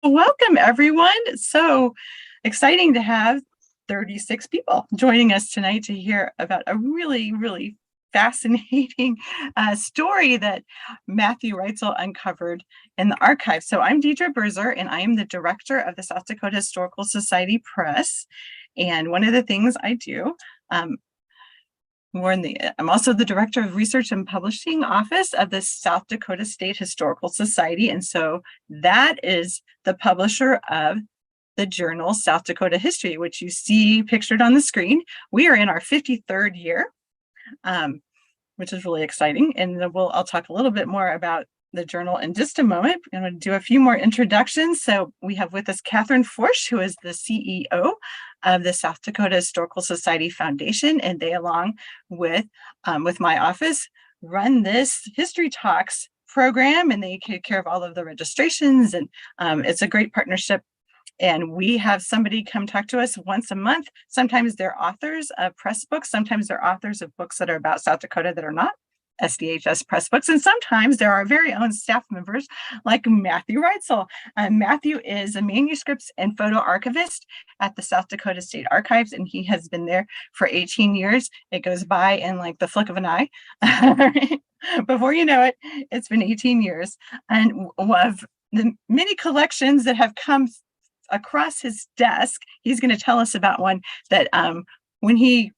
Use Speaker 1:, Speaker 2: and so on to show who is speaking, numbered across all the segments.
Speaker 1: Welcome, everyone. So exciting to have 36 people joining us tonight to hear about a really fascinating story that Matthew Reitzel uncovered in the archive. So I'm Deidre Berzer, and I am the director of the South Dakota Historical Society Press. And one of the things I do, I'm also the director of research and publishing office of the South Dakota State Historical Society. And so that is the publisher of the journal South Dakota History, which you see pictured on the screen. We are in our 53rd year, which is really exciting. And I'll talk a little bit more about the journal in just a moment. I'm going to do a few more introductions. So we have with us Catherine Forsch, who is the CEO of the South Dakota Historical Society Foundation, and they, along with my office, run this History Talks program, and they take care of all of the registrations, and it's a great partnership. And we have somebody come talk to us once a month. Sometimes they're authors of press books. Sometimes they're authors of books that are about South Dakota that are not SDHS press books. And sometimes there are our very own staff members like Matthew Reitzel. Matthew is a manuscripts and photo archivist at the South Dakota State Archives, and he has been there for 18 years. It goes by in like the flick of an eye. Before you know it, it's been 18 years. And of the many collections that have come across his desk, he's going to tell us about one that when he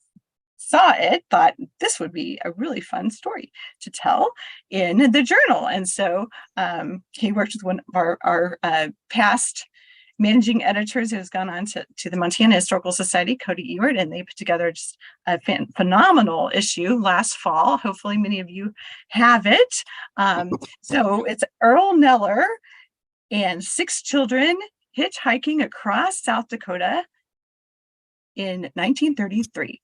Speaker 1: saw it, thought this would be a really fun story to tell in the journal. And so he worked with one of our past managing editors who's gone on to the Montana Historical Society, Cody Ewert, and they put together just a phenomenal issue last fall. Hopefully many of you have it. So it's Earl Neller and 6 children hitchhiking across South Dakota in 1933.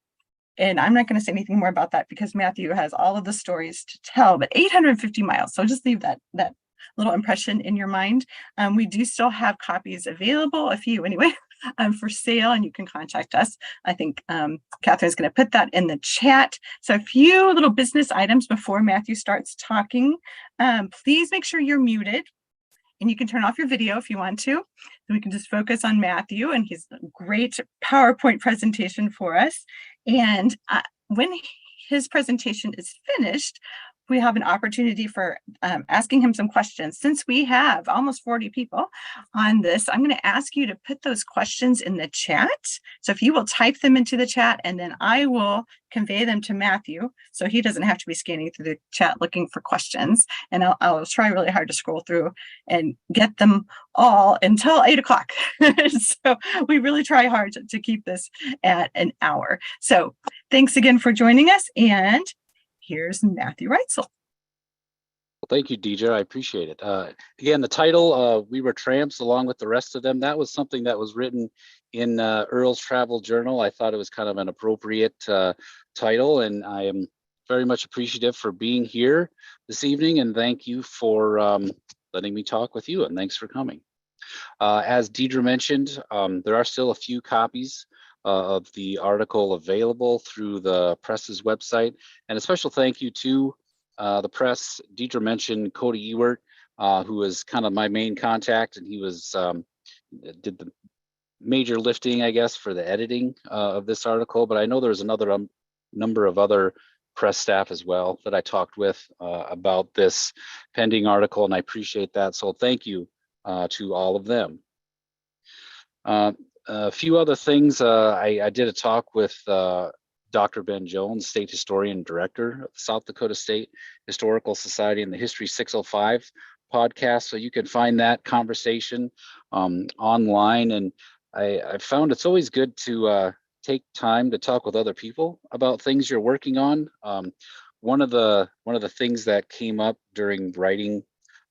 Speaker 1: And I'm not going to say anything more about that because Matthew has all of the stories to tell, but 850 miles. So just leave that little impression in your mind. We do still have copies available, a few anyway, for sale, and you can contact us. I think Catherine's going to put that in the chat. So a few little business items before Matthew starts talking. Please make sure you're muted. And you can turn off your video if you want to. So we can just focus on Matthew and his great PowerPoint presentation for us. And when his presentation is finished, we have an opportunity for asking him some questions. Since we have almost 40 people on this, I'm going to ask you to put those questions in the chat. So if you will type them into the chat, and then I will convey them to Matthew so he doesn't have to be scanning through the chat looking for questions. And I'll try really hard to scroll through and get them all until 8 o'clock. So we really try hard to keep this at an hour. So thanks again for joining us. And here's Matthew Reitzel.
Speaker 2: Well, thank you, Deidre. I appreciate it. Again, the title, We Were Tramps, along with the rest of them, that was something that was written in Earl's travel journal. I thought it was kind of an appropriate title, and I am very much appreciative for being here this evening, and thank you for letting me talk with you, and thanks for coming. As Deidre mentioned, there are still a few copies of the article available through the press's website, and a special thank you to the press. Deidre mentioned Cody Ewert, who is kind of my main contact, and he was did the major lifting, I guess, for the editing of this article. But I know there's another number of other press staff as well that I talked with about this pending article, and I appreciate that. So thank you to all of them. A few other things. I did a talk with Dr. Ben Jones, State Historian and Director of the South Dakota State Historical Society, and the History 605 podcast. So you can find that conversation online. And I found it's always good to take time to talk with other people about things you're working on. One of the things that came up during writing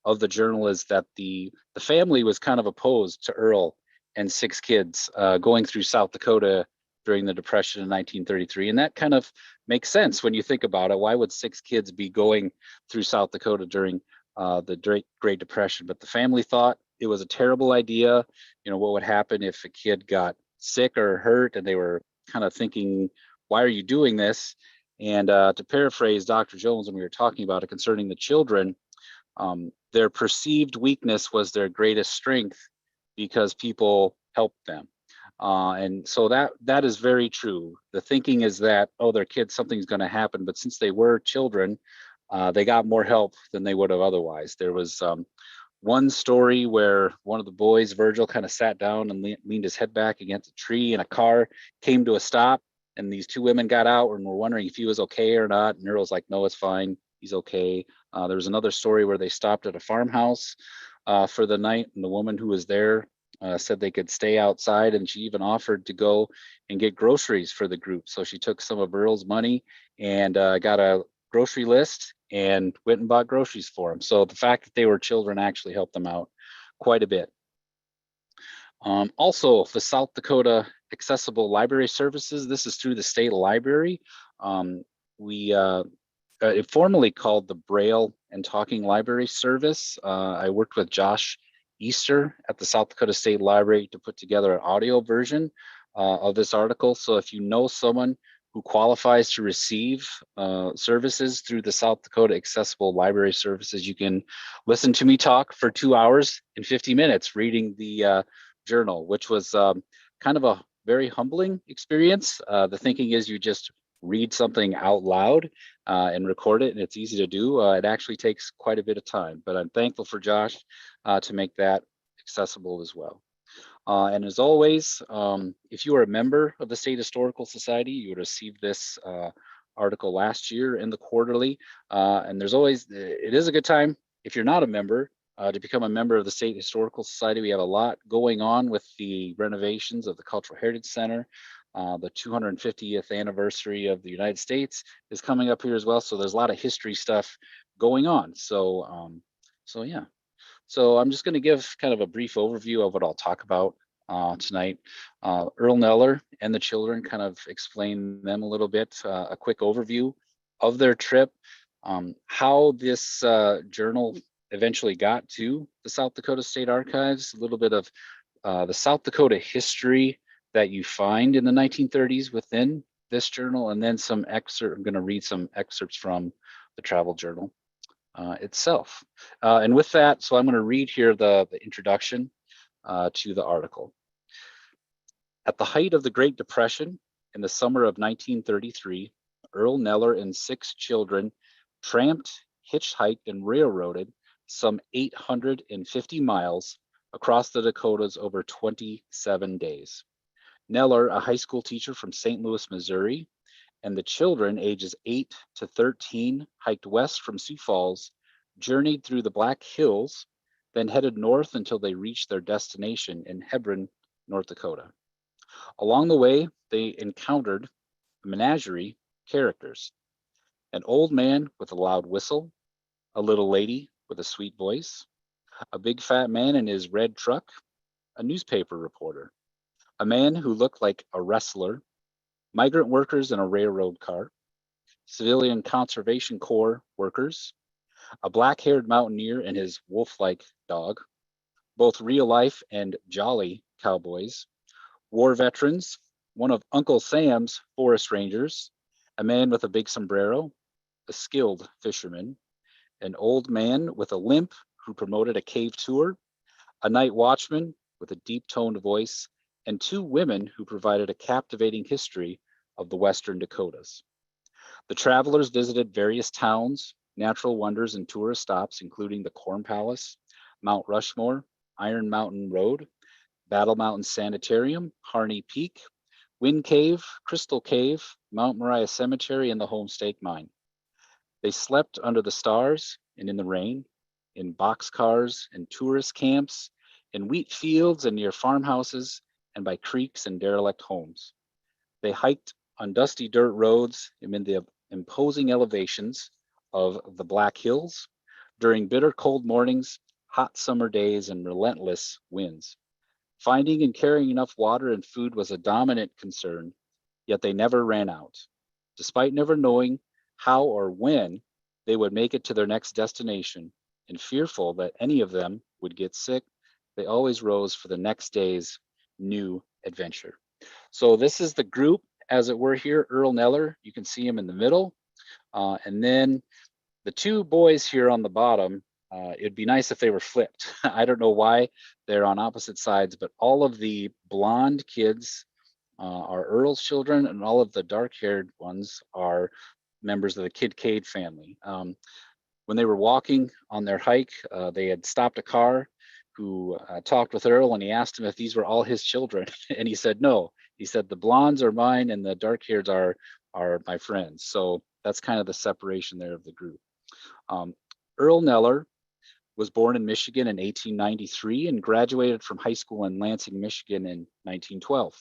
Speaker 2: of the journal is that the family was kind of opposed to Earl and 6 kids going through South Dakota during the Depression in 1933. And that kind of makes sense when you think about it. Why would 6 kids be going through South Dakota during the Great Depression? But the family thought it was a terrible idea. You know, what would happen if a kid got sick or hurt? And they were kind of thinking, why are you doing this? And to paraphrase Dr. Jones, when we were talking about it concerning the children, their perceived weakness was their greatest strength, because people helped them. And so that is very true. The thinking is that, oh, they're kids, something's going to happen. But since they were children, they got more help than they would have otherwise. There was one story where one of the boys, Virgil, kind of sat down and leaned his head back against a tree, and a car came to a stop. And these two women got out and were wondering if he was okay or not. And Earl's like, no, it's fine. He's okay. There was another story where they stopped at a farmhouse for the night, and the woman who was there said they could stay outside, and she even offered to go and get groceries for the group. So she took some of Earl's money and got a grocery list and went and bought groceries for them. So the fact that they were children actually helped them out quite a bit. Also, the South Dakota Accessible Library Services, this is through the state library. It formerly called the Braille and Talking Library Service. I worked with Josh Easter at the South Dakota State Library to put together an audio version of this article. So if you know someone who qualifies to receive services through the South Dakota Accessible Library Services, you can listen to me talk for 2 hours and 50 minutes reading the journal, which was kind of a very humbling experience. The thinking is you just read something out loud and record it, and it's easy to do. It actually takes quite a bit of time, but I'm thankful for Josh to make that accessible as well. And as always, if you are a member of the State Historical Society, you would receive this article last year in the quarterly. And there's always, it is a good time if you're not a member to become a member of the State Historical Society. We have a lot going on with the renovations of the Cultural Heritage Center. The 250th anniversary of the United States is coming up here as well. So there's a lot of history stuff going on. So yeah. So I'm just going to give kind of a brief overview of what I'll talk about tonight. Earl Neller and the children, kind of explain them a little bit, a quick overview of their trip, how this journal eventually got to the South Dakota State Archives, a little bit of the South Dakota history that you find in the 1930s within this journal, and then some excerpt. I'm going to read some excerpts from the travel journal itself. And with that, so I'm going to read here the introduction to the article. At the height of the Great Depression in the summer of 1933, Earl Neller and 6 children tramped, hitchhiked, and railroaded some 850 miles across the Dakotas over 27 days. Neller, a high school teacher from St. Louis, Missouri, and the children, ages 8 to 13, hiked west from Sioux Falls, journeyed through the Black Hills, then headed north until they reached their destination in Hebron, North Dakota. Along the way, they encountered a menagerie characters: an old man with a loud whistle, a little lady with a sweet voice, a big fat man in his red truck, a newspaper reporter, a man who looked like a wrestler, migrant workers in a railroad car, civilian conservation corps workers, a black-haired mountaineer and his wolf-like dog, both real-life and jolly cowboys, war veterans, one of Uncle Sam's forest rangers, a man with a big sombrero, a skilled fisherman, an old man with a limp who promoted a cave tour, a night watchman with a deep-toned voice, and 2 women who provided a captivating history of the Western Dakotas. The travelers visited various towns, natural wonders, and tourist stops, including the Corn Palace, Mount Rushmore, Iron Mountain Road, Battle Mountain Sanitarium, Harney Peak, Wind Cave, Crystal Cave, Mount Moriah Cemetery, and the Homestake Mine. They slept under the stars and in the rain, in boxcars and tourist camps, in wheat fields and near farmhouses, and by creeks and derelict homes. They hiked on dusty dirt roads amid the imposing elevations of the Black Hills during bitter cold mornings, hot summer days, and relentless winds. Finding and carrying enough water and food was a dominant concern, yet they never ran out. Despite never knowing how or when they would make it to their next destination, and fearful that any of them would get sick, they always rose for the next day's new adventure. So this is the group, as it were here. Earl Neller, you can see him in the middle. And then the 2 boys here on the bottom, It'd be nice if they were flipped. I don't know why they're on opposite sides, but all of the blonde kids are Earl's children, and all of the dark-haired ones are members of the Kinkaid family. When they were walking on their hike, they had stopped a car who talked with Earl, and he asked him if these were all his children, and he said no. He said the blondes are mine and the dark-hairs are my friends. So that's kind of the separation there of the group. Earl Neller was born in Michigan in 1893 and graduated from high school in Lansing, Michigan in 1912.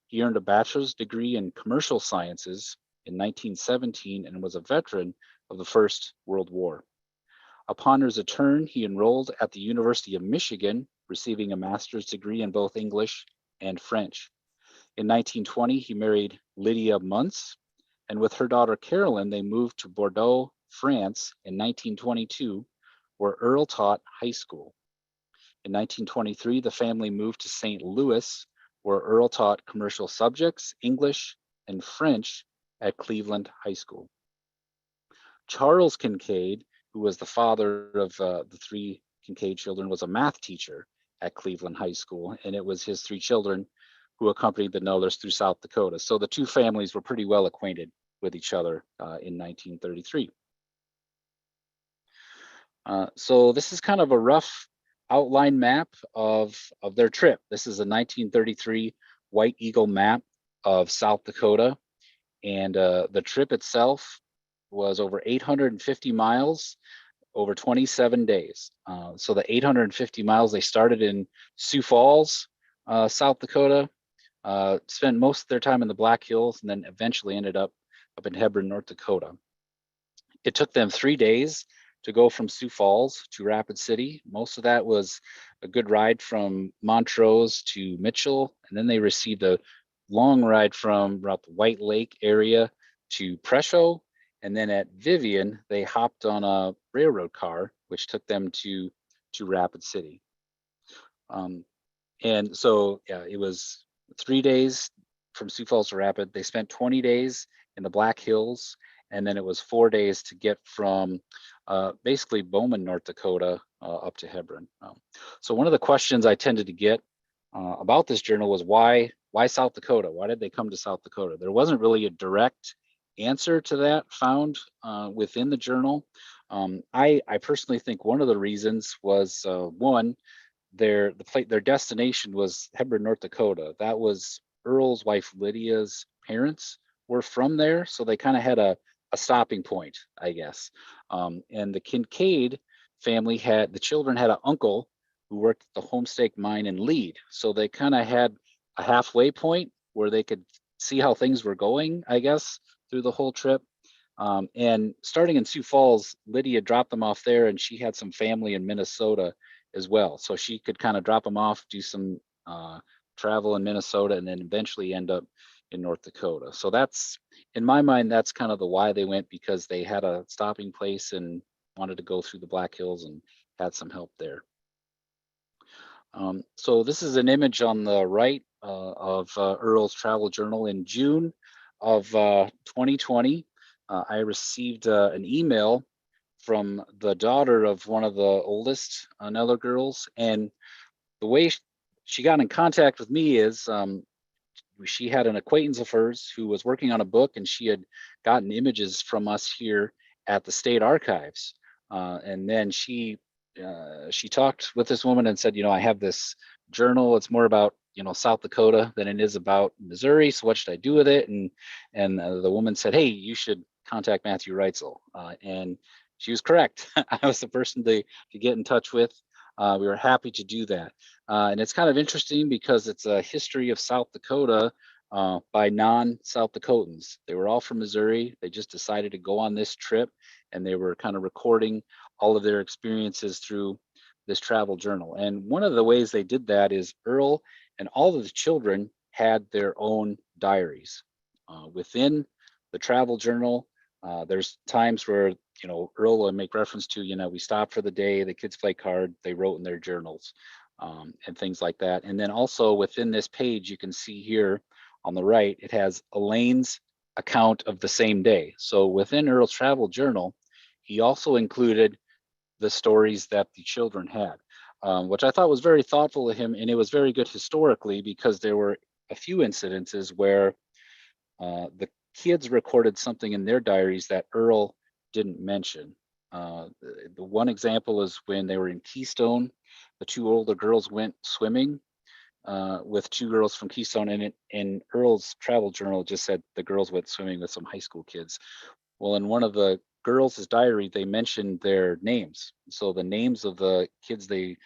Speaker 2: He earned a bachelor's degree in commercial sciences in 1917 and was a veteran of the First World War. Upon his return, he enrolled at the University of Michigan, receiving a master's degree in both English and French. In 1920, he married Lydia Muntz, and with her daughter Carolyn, they moved to Bordeaux, France in 1922, where Earl taught high school. In 1923, the family moved to St. Louis, where Earl taught commercial subjects, English, and French at Cleveland High School. Charles Kinkaid, who was the father of the three Kinkaid children, was a math teacher at Cleveland High School, and it was his three children who accompanied the Nellers through South Dakota. So the two families were pretty well acquainted with each other in 1933. So this is kind of a rough outline map of their trip. This is a 1933 White Eagle map of South Dakota, and the trip itself was over 850 miles over 27 days. So the 850 miles, they started in Sioux Falls, South Dakota, spent most of their time in the Black Hills, and then eventually ended up in Hebron, North Dakota. It took them 3 days to go from Sioux Falls to Rapid City. Most of that was a good ride from Montrose to Mitchell, and then they received a long ride from about the White Lake area to Presho, and then at Vivian, they hopped on a railroad car, which took them to Rapid City. And so, yeah, it was 3 days from Sioux Falls to Rapid. They spent 20 days in the Black Hills, and then it was 4 days to get from basically Bowman, North Dakota, up to Hebron. So one of the questions I tended to get about this journal was why South Dakota? Why did they come to South Dakota? There wasn't really a direct answer to that found within the journal. I personally think one of the reasons was one, their destination was Hebron, North Dakota. That was Earl's wife Lydia's parents were from there, so they kind of had a stopping point, I guess. And the Kinkaid family the children had an uncle who worked at the Homestake mine in Lead, so they kind of had a halfway point where they could see how things were going, I guess, through the whole trip. And starting in Sioux Falls, Lydia dropped them off there, and she had some family in Minnesota as well. So she could kind of drop them off, do some travel in Minnesota, and then eventually end up in North Dakota. So that's, in my mind, that's kind of the why they went, because they had a stopping place and wanted to go through the Black Hills and had some help there. So this is an image on the right of Earl's travel journal. In June of 2020, I received an email from the daughter of one of the oldest Neller girls, and the way she got in contact with me is she had an acquaintance of hers who was working on a book, and she had gotten images from us here at the state archives, and then she talked with this woman and said, I have this journal. It's more about South Dakota than it is about Missouri. So what should I do with it? And the woman said, hey, you should contact Matthew Reitzel. And she was correct. I was the person to get in touch with. We were happy to do that. And it's kind of interesting because it's a history of South Dakota by non-South Dakotans. They were all from Missouri. They just decided to go on this trip, and they were kind of recording all of their experiences through this travel journal. And one of the ways they did that is Earl and all of the children had their own diaries. Within the travel journal, there's times where, Earl will make reference to, we stopped for the day, the kids play card, they wrote in their journals, and things like that. And then also within this page, you can see here on the right, it has Elaine's account of the same day. So within Earl's travel journal, he also included the stories that the children had, which I thought was very thoughtful of him, and it was very good historically because there were a few incidences where the kids recorded something in their diaries that Earl didn't mention. The one example is when they were in Keystone, the two older girls went swimming with two girls from Keystone, and in Earl's travel journal it just said the girls went swimming with some high school kids. Well, in one of the girls' diary, they mentioned their names. So the names of the kids they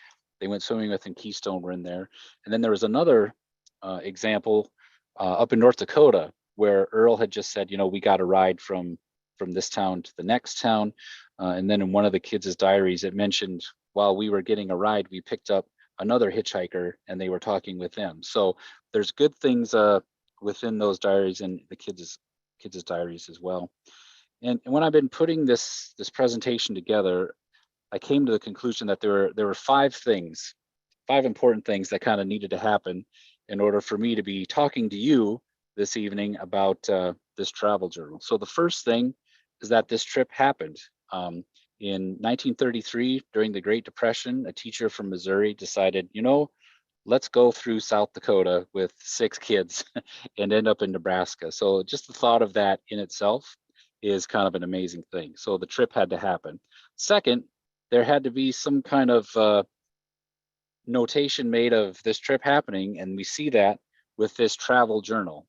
Speaker 2: went swimming with in Keystone were in there. And then there was another example up in North Dakota where Earl had just said, we got a ride from this town to the next town. And then in one of the kids' diaries, it mentioned while we were getting a ride, we picked up another hitchhiker and they were talking with them. So there's good things within those diaries and the kids' diaries as well. And when I've been putting this presentation together, I came to the conclusion that there were five important things that kind of needed to happen in order for me to be talking to you this evening about this travel journal. So the first thing is that this trip happened. In 1933, during the Great Depression, a teacher from Missouri decided, let's go through South Dakota with 6 kids and end up in Nebraska. So just the thought of that in itself is kind of an amazing thing. So the trip had to happen. Second, there had to be some kind of notation made of this trip happening, and we see that with this travel journal.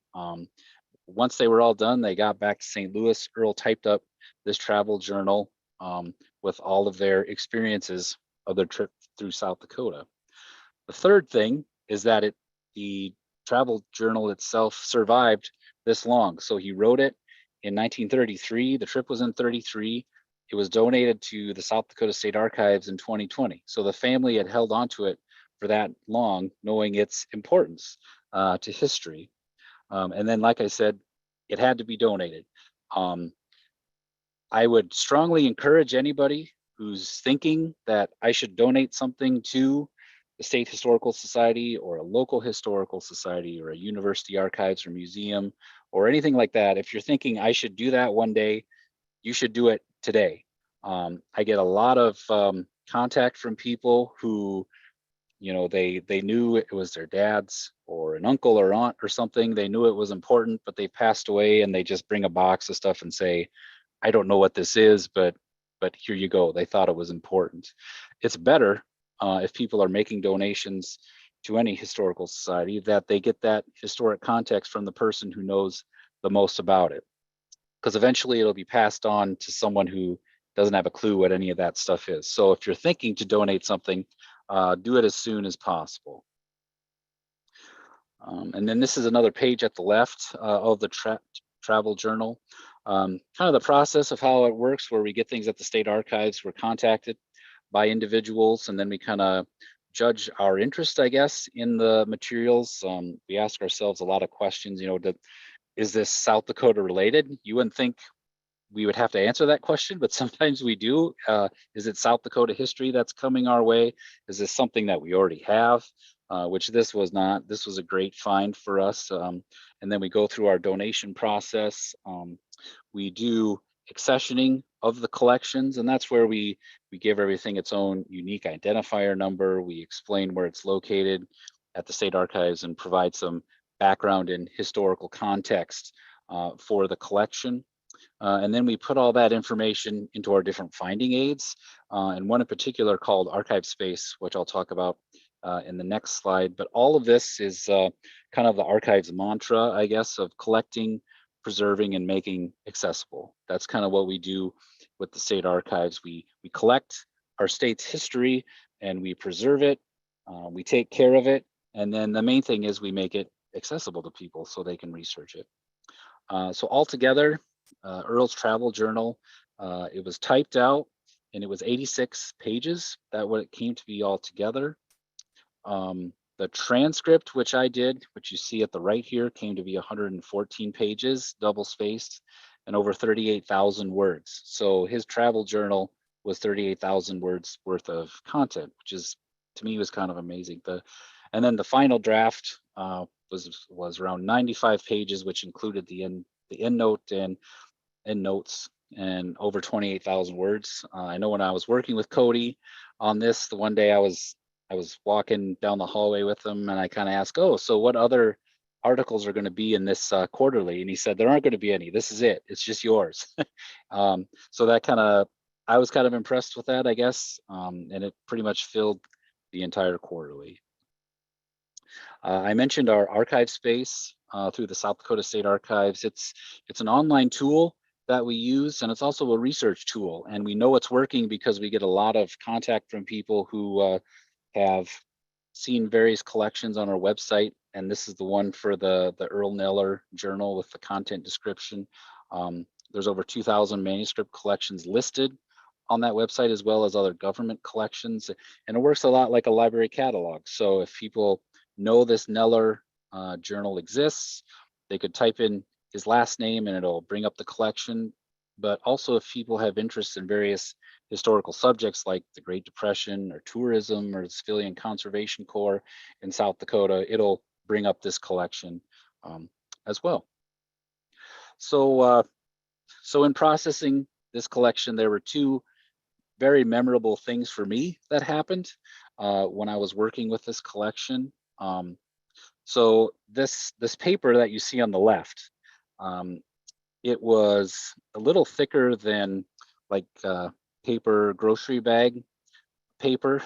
Speaker 2: Once they were all done, they got back to St. Louis. Earl typed up this travel journal with all of their experiences of their trip through South Dakota. The third thing is that the travel journal itself survived this long. So he wrote it in 1933. The trip was in 33. It was donated to the South Dakota State Archives in 2020. So the family had held onto it for that long, knowing its importance to history. And then, like I said, it had to be donated. I would strongly encourage anybody who's thinking that I should donate something to the State Historical Society or a local historical society or a university archives or museum or anything like that. If you're thinking I should do that one day, you should do it today. I get a lot of contact from people who, they knew it was their dad's or an uncle or aunt or something. They knew it was important, but they passed away, and they just bring a box of stuff and say, I don't know what this is, but here you go. They thought it was important. It's better if people are making donations to any historical society that they get that historic context from the person who knows the most about it, because eventually it'll be passed on to someone who doesn't have a clue what any of that stuff is. So if you're thinking to donate something, do it as soon as possible. And then this is another page at the left of the travel journal. Kind of the process of how it works, where we get things at the state archives, we're contacted by individuals, and then we kind of judge our interest, I guess, in the materials. We ask ourselves a lot of questions, is this South Dakota related? You wouldn't think we would have to answer that question, but sometimes we do. Is it South Dakota history that's coming our way? Is this something that we already have? Which this was not. This was a great find for us. And then we go through our donation process. We do accessioning of the collections, and that's where we give everything its own unique identifier number. We explain where it's located at the state archives and provide some background and historical context for the collection. And then we put all that information into our different finding aids, and one in particular called Archive Space, which I'll talk about in the next slide. But all of this is kind of the archives mantra, I guess, of collecting, preserving, and making accessible. That's kind of what we do with the state archives. We collect our state's history and we preserve it, we take care of it, and then the main thing is we make it accessible to people so they can research it. So altogether, Earl's Travel Journal, it was typed out and it was 86 pages. That what it came to be altogether. The transcript, which I did, which you see at the right here, came to be 114 pages, double spaced, and over 38,000 words. So his travel journal was 38,000 words worth of content, which is, to me, was kind of amazing. And then the final draft was around 95 pages, which included the end note and notes. and over 28,000 words. I know when I was working with Cody on this, the one day I was walking down the hallway with him, and I kind of asked, "Oh, so what other articles are going to be in this quarterly?" And he said, "There aren't going to be any. This is it. It's just yours." So that I was kind of impressed with that, I guess, and it pretty much filled the entire quarterly. I mentioned our archive space through the South Dakota State Archives. It's an online tool that we use, and it's also a research tool. And we know it's working because we get a lot of contact from people who have seen various collections on our website. And this is the one for the Earl Neller journal with the content description. There's over 2,000 manuscript collections listed on that website, as well as other government collections. And it works a lot like a library catalog. So if people know this Neller journal exists, they could type in his last name and it'll bring up the collection. But also if people have interest in various historical subjects like the Great Depression or tourism or the Civilian Conservation Corps in South Dakota, it'll bring up this collection as well. So in processing this collection, there were two very memorable things for me that happened when I was working with this collection. So this paper that you see on the left, it was a little thicker than like paper grocery bag paper,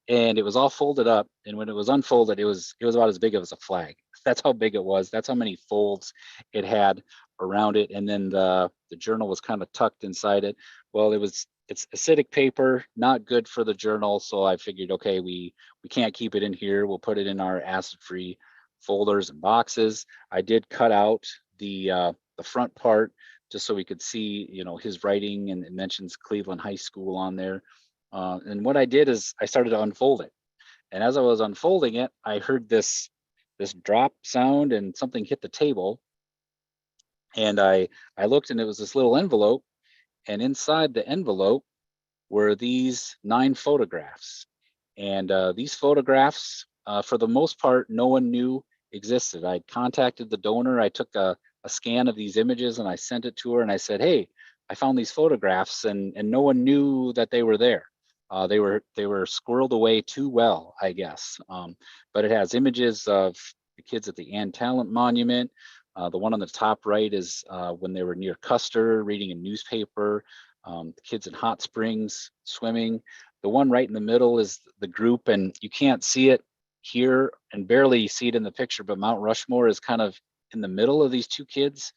Speaker 2: and it was all folded up. And when it was unfolded, it was about as big as a flag. That's how big it was. That's how many folds it had around it. And then the journal was kind of tucked inside it. Well, it's acidic paper, not good for the journal. So I figured, okay, we can't keep it in here. We'll put it in our acid-free folders and boxes. I did cut out the front part just so we could see, his writing, and it mentions Cleveland High School on there. And what I did is I started to unfold it. And as I was unfolding it, I heard this drop sound and something hit the table. And I looked, and it was this little envelope. And inside the envelope were these 9 photographs. And these photographs, for the most part, no one knew existed. I contacted the donor. I took a scan of these images and I sent it to her, and I said, "Hey, I found these photographs," and no one knew that they were there. They were squirreled away too well, I guess. But it has images of the kids at the Ann Talent Monument. The one on the top right is when they were near Custer reading a newspaper. The kids in Hot Springs swimming. The one right in the middle is the group, and you can't see it here and barely see it in the picture, but Mount Rushmore is kind of in the middle of these two kids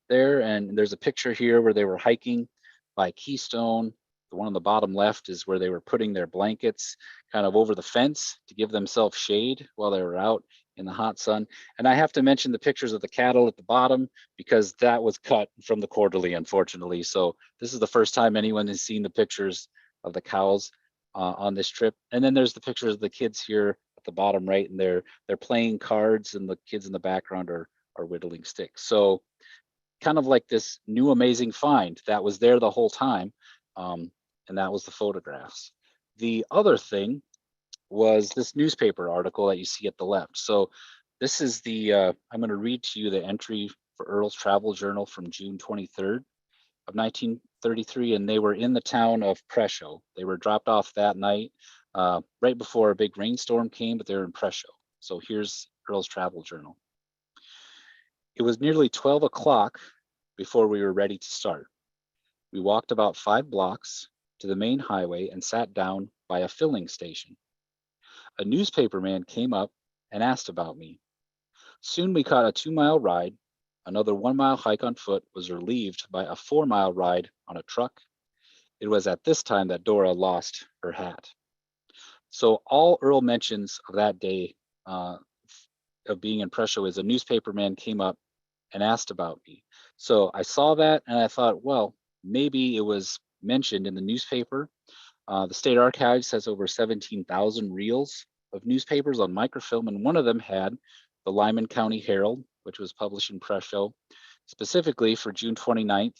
Speaker 2: there. And there's a picture here where they were hiking by Keystone. The one on the bottom left is where they were putting their blankets kind of over the fence to give themselves shade while they were out in the hot sun. And I have to mention the pictures of the cattle at the bottom because that was cut from the quarterly, unfortunately. So this is the first time anyone has seen the pictures of the cows on this trip. And then there's the pictures of the kids here at the bottom right, and they're playing cards, and the kids in the background are whittling sticks. So kind of like this new amazing find that was there the whole time. And that was the photographs. The other thing was this newspaper article that you see at the left. So this is I'm going to read to you the entry for Earl's Travel Journal from June 23rd of 1933, and they were in the town of Presho. They were dropped off that night right before a big rainstorm came, but they were in Presho. So here's Earl's Travel Journal. It was nearly 12 o'clock before we were ready to start. We walked about 5 blocks to the main highway and sat down by a filling station. A newspaper man came up and asked about me. Soon we caught a 2-mile ride. Another 1-mile hike on foot was relieved by a 4-mile ride on a truck. It was at this time that Dora lost her hat. So all Earl mentions of that day of being in Presho is a newspaper man came up and asked about me. So I saw that and I thought, well, maybe it was mentioned in the newspaper. The State Archives has over 17,000 reels of newspapers on microfilm, and one of them had the Lyman County Herald, which was published in Presho, specifically for June 29th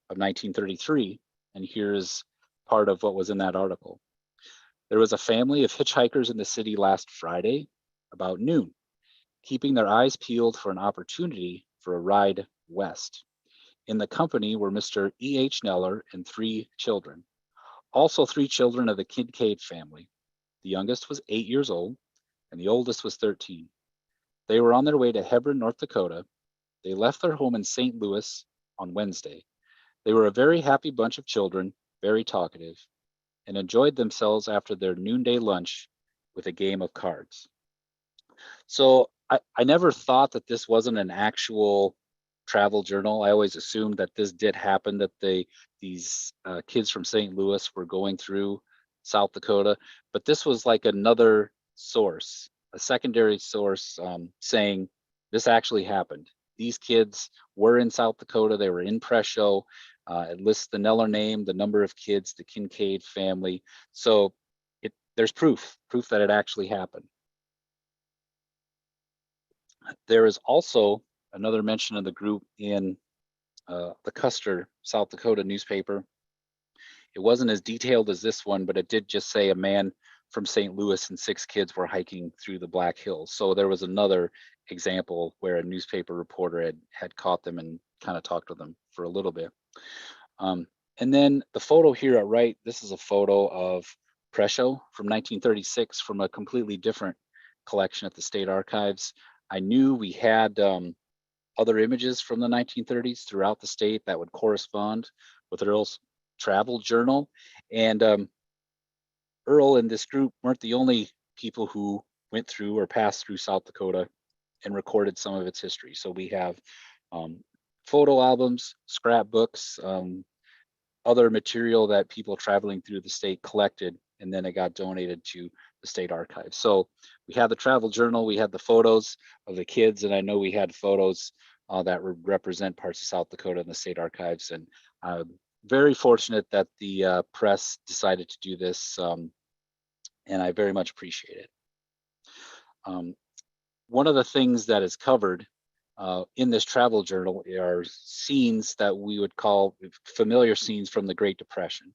Speaker 2: of 1933. And here's part of what was in that article. There was a family of hitchhikers in the city last Friday about noon, keeping their eyes peeled for an opportunity for a ride west. In the company were Mr. E.H. Neller and 3 children, also 3 children of the Kinkaid family. The youngest was 8 years old, and the oldest was 13. They were on their way to Hebron, North Dakota. They left their home in St. Louis on Wednesday. They were a very happy bunch of children, very talkative, and enjoyed themselves after their noonday lunch with a game of cards. So I never thought that this wasn't an actual travel journal. I always assumed that this did happen, that these kids from St. Louis were going through South Dakota, but this was like another source, a secondary source, saying this actually happened. These kids were in South Dakota. They were in Presho. It lists the Neller name, the number of kids, the Kinkaid family. So there's proof that it actually happened. There is also another mention of the group in the Custer, South Dakota newspaper. It wasn't as detailed as this one, but it did just say a man from St. Louis and 6 kids were hiking through the Black Hills. So there was another example where a newspaper reporter had caught them and kind of talked to them for a little bit. And then the photo here at right, this is a photo of Presho from 1936 from a completely different collection at the State Archives. I knew we had other images from the 1930s throughout the state that would correspond with Earl's travel journal. And Earl and this group weren't the only people who went through or passed through South Dakota and recorded some of its history. So we have photo albums, scrapbooks, other material that people traveling through the state collected, and then it got donated to the state archives. So we had the travel journal, we had the photos of the kids, and I know we had photos that represent parts of South Dakota in the state archives. And very fortunate that the press decided to do this, and I very much appreciate it. One of the things that is covered in this travel journal are scenes that we would call familiar scenes from the Great Depression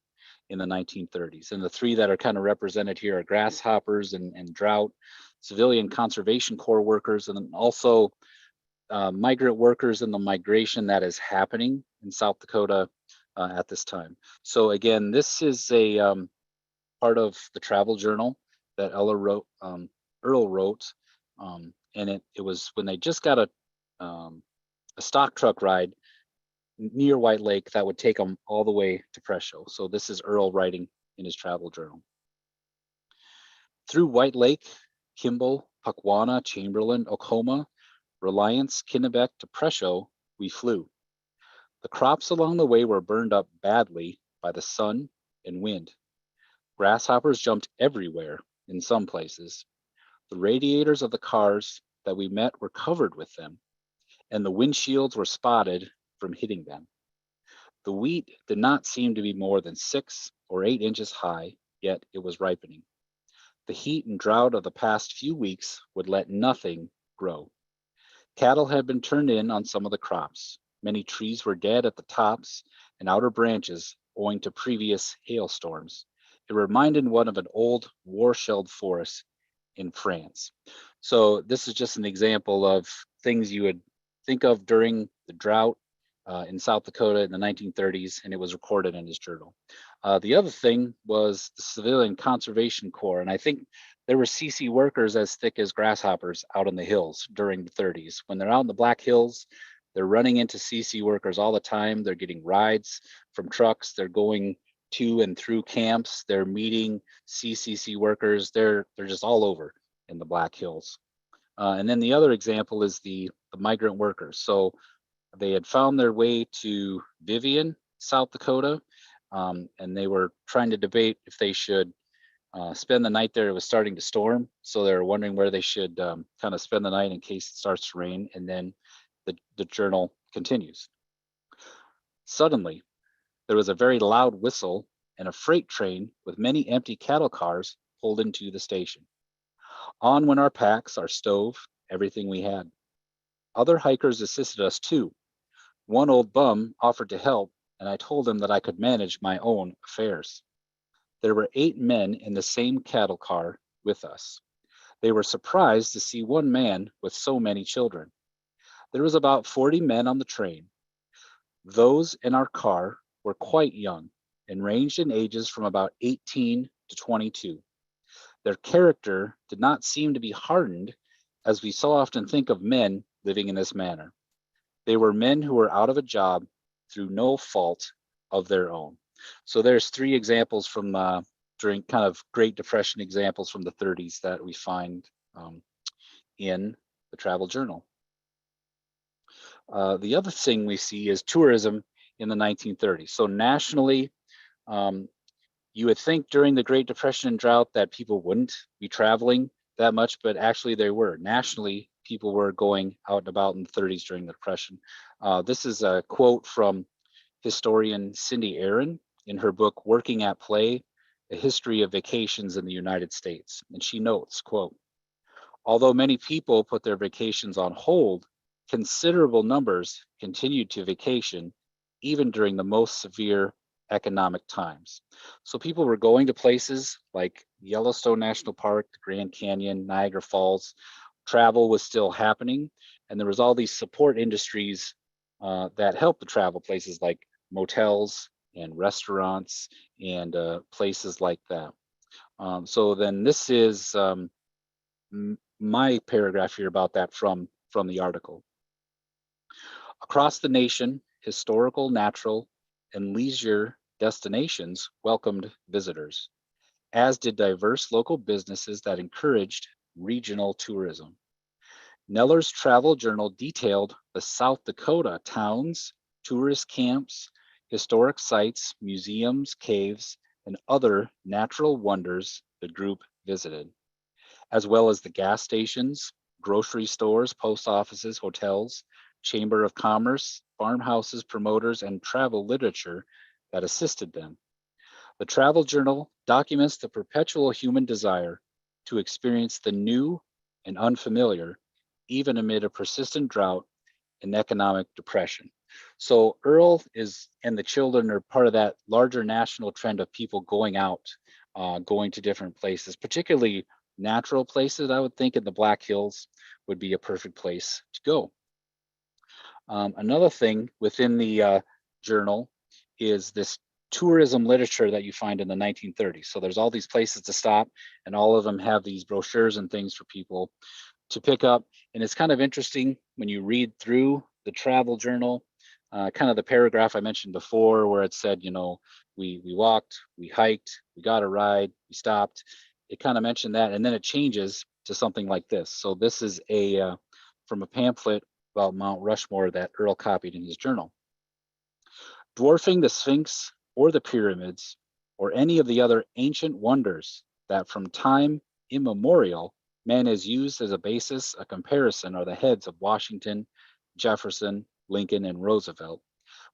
Speaker 2: in the 1930s. And the 3 that are kind of represented here are grasshoppers and drought, civilian conservation corps workers, and then also migrant workers and the migration that is happening in South Dakota at this time. So again, this is a part of the travel journal that Earl wrote, and it was when they just got a stock truck ride near White Lake that would take them all the way to Presho. So this is Earl writing in his travel journal. Through White Lake, Kimball, Puckwana, Chamberlain, Oklahoma, Reliance, Kennebec to Presho, we flew. The crops along the way were burned up badly by the sun and wind. Grasshoppers jumped everywhere in some places. The radiators of the cars that we met were covered with them, and the windshields were spotted from hitting them. The wheat did not seem to be more than 6 or 8 inches high, yet it was ripening. The heat and drought of the past few weeks would let nothing grow. Cattle had been turned in on some of the crops. Many trees were dead at the tops and outer branches owing to previous hailstorms. It reminded one of an old war-shelled forest in France. So this is just an example of things you would think of during the drought in South Dakota in the 1930s, and it was recorded in his journal. The other thing was the Civilian Conservation Corps, and I think there were CC workers as thick as grasshoppers out in the hills during the 30s. When they're out in the Black Hills, they're running into CC workers all the time. They're getting rides from trucks. They're going to and through camps. They're meeting CCC workers. They're just all over in the Black Hills. And then the other example is the migrant workers. So they had found their way to Vivian, South Dakota, and they were trying to debate if they should spend the night there. It was starting to storm, so they were wondering where they should kind of spend the night in case it starts to rain. And then the journal continues. Suddenly, there was a very loud whistle, and a freight train with many empty cattle cars pulled into the station. On went our packs, our stove, everything we had. Other hikers assisted us too. One old bum offered to help, and I told him that I could manage my own affairs. There were 8 men in the same cattle car with us. They were surprised to see one man with so many children. There was about 40 men on the train. Those in our car were quite young and ranged in ages from about 18 to 22. Their character did not seem to be hardened, as we so often think of men living in this manner. They were men who were out of a job through no fault of their own. So there's three examples from during kind of Great Depression examples from the 30s that we find in the travel journal. The other thing we see is tourism in the 1930s. So nationally, you would think during the Great Depression and drought that people wouldn't be traveling that much, but actually they were. Nationally, people were going out and about in the 30s during the Depression. This is a quote from historian Cindy Aaron in her book, Working at Play, A History of Vacations in the United States. And she notes, quote, although many people put their vacations on hold, considerable numbers continued to vacation even during the most severe economic times. So people were going to places like Yellowstone National Park, the Grand Canyon, Niagara Falls. Travel was still happening, and there was all these support industries that helped the travel places like motels and restaurants and places like that. So then this is my paragraph here about that from the article. Across the nation, historical, natural, and leisure destinations welcomed visitors, as did diverse local businesses that encouraged regional tourism. Neller's travel journal detailed the South Dakota towns, tourist camps, historic sites, museums, caves, and other natural wonders the group visited, as well as the gas stations, grocery stores, post offices, hotels, chamber of commerce, farmhouses, promoters, and travel literature that assisted them. The travel journal documents the perpetual human desire to experience the new and unfamiliar, even amid a persistent drought and economic depression. So Earl is and the children are part of that larger national trend of people going out, going to different places, particularly natural places. I would think in the Black Hills would be a perfect place to go. Another thing within the journal is this tourism literature that you find in the 1930s. So there's all these places to stop, and all of them have these brochures and things for people to pick up. And it's kind of interesting when you read through the travel journal, kind of the paragraph I mentioned before, where it said, you know, we walked, we hiked, we got a ride, we stopped. It kind of mentioned that, and then it changes to something like this. So this is a from a pamphlet about Mount Rushmore that Earl copied in his journal. Dwarfing the Sphinx or the pyramids or any of the other ancient wonders that from time immemorial man has used as a basis, a comparison are the heads of Washington, Jefferson, Lincoln, and Roosevelt,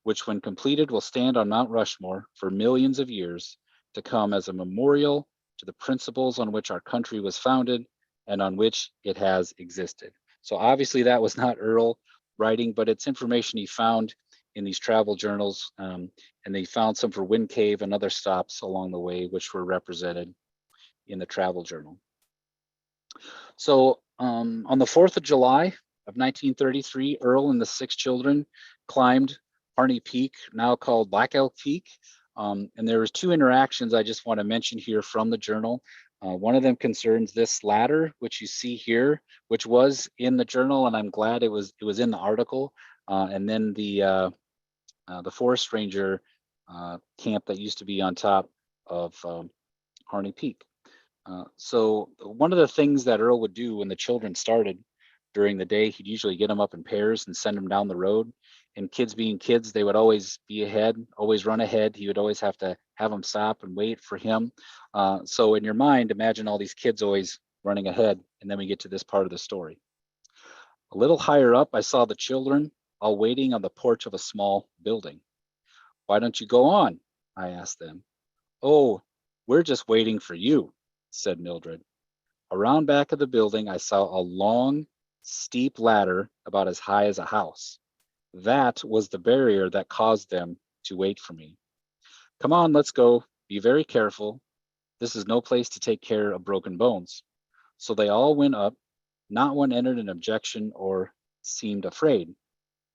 Speaker 2: which when completed will stand on Mount Rushmore for millions of years to come as a memorial to the principles on which our country was founded and on which it has existed. So obviously that was not Earl writing, but it's information he found in these travel journals, and they found some for Wind Cave and other stops along the way, which were represented in the travel journal. So on the 4th of July of 1933, Earl and the 6 children climbed Harney Peak, now called Black Elk Peak. And there was 2 interactions I just want to mention here from the journal. One of them concerns this ladder, which you see here, which was in the journal, and I'm glad it was in the article. And then the forest ranger camp that used to be on top of Harney Peak. So one of the things that Earl would do when the children started during the day, he'd usually get them up in pairs and send them down the road. And kids being kids, they would always be ahead, always run ahead. He would always have to have them stop and wait for him. So in your mind, imagine all these kids always running ahead. And then we get to this part of the story. A little higher up, I saw the children all waiting on the porch of a small building. Why don't you go on? I asked them. Oh, we're just waiting for you, said Mildred. Around back of the building, I saw a long, steep ladder about as high as a house. That was the barrier that caused them to wait for me. Come on, let's go. Be very careful. This is no place to take care of broken bones. So they all went up. Not one entered an objection or seemed afraid.